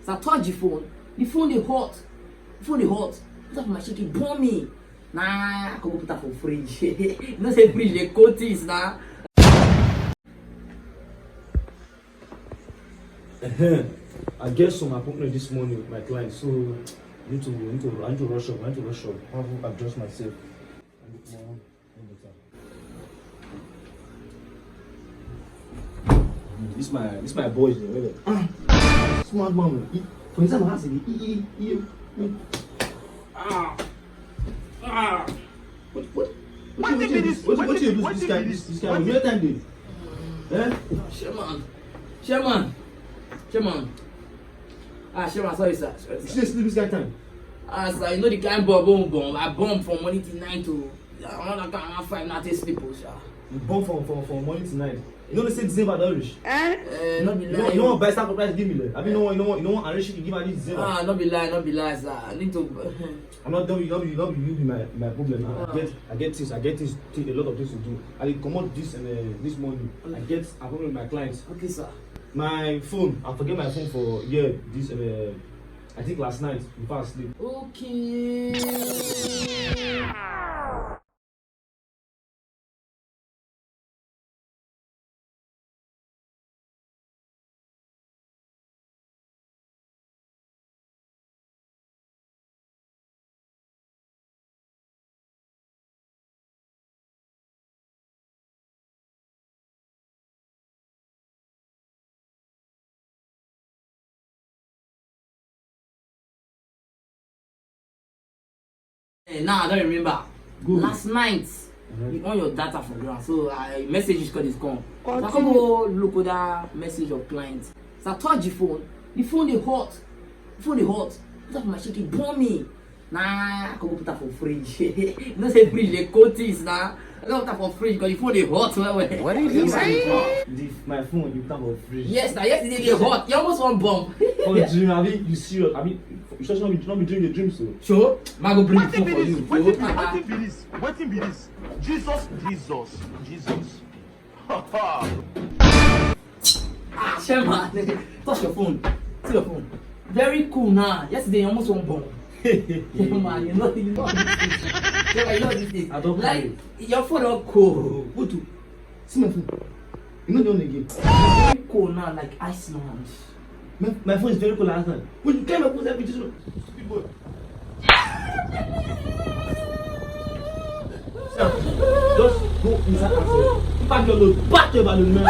So I touch the phone. The phone is hot. The phone is hot. Put up my shit, it burn me. Nah, I can go put that for fridge. You know say fridge they cold things nah. I get some appointment this morning with my client, so I need to rush up. I have to adjust myself. This my boys there. Smart mom. For example, I say What you do this guy? This guy. What time did? Eh? Chairman. Chairman, sorry sir. You still sleep this guy time? Sir, you know the kind bomb. I bomb from morning till night to around 5 not sleep, sir. You bomb from morning to night. You know they say December don't reach. Not be lie. You know what buy stock price give me there. I mean, you know what arrange to give me this December. Not be lie, sir. I need to. I'm not done. You be my problem. I get things. A lot of things to do. I come out this morning. I get appointment with my clients. Okay, sir. My phone. I forget my phone for this. I think last night before I sleep. Okay. Now I don't remember. Good. Last night, you on your data for ground, so I message is called is gone. So I come go look at that message of clients. So I touch the phone. The phone is hot. Put up my shit, it burn me. Nah, I can go put that for fridge. You know say fridge they cold things nah. I don't put that for fridge because the phone is hot. What did you say? My phone you put up for free. Yes, now yesterday they hot. You almost want bomb. For dream, I mean, you serious? I mean, you should not be doing the dream so. Sure, I go bring the phone for you. What be this? Jesus. Chairman, touch your phone. See your phone. Very cool now. Yesterday you almost won bomb. Man, you know this thing. You know this thing. I don't like your phone don't cool. Go to see my phone. You know the only game. Very cool now, like Iceland. My phone is very cool last night. When you came up with that picture, stupid boy. Sir, just go inside and say, pack your balloon, man.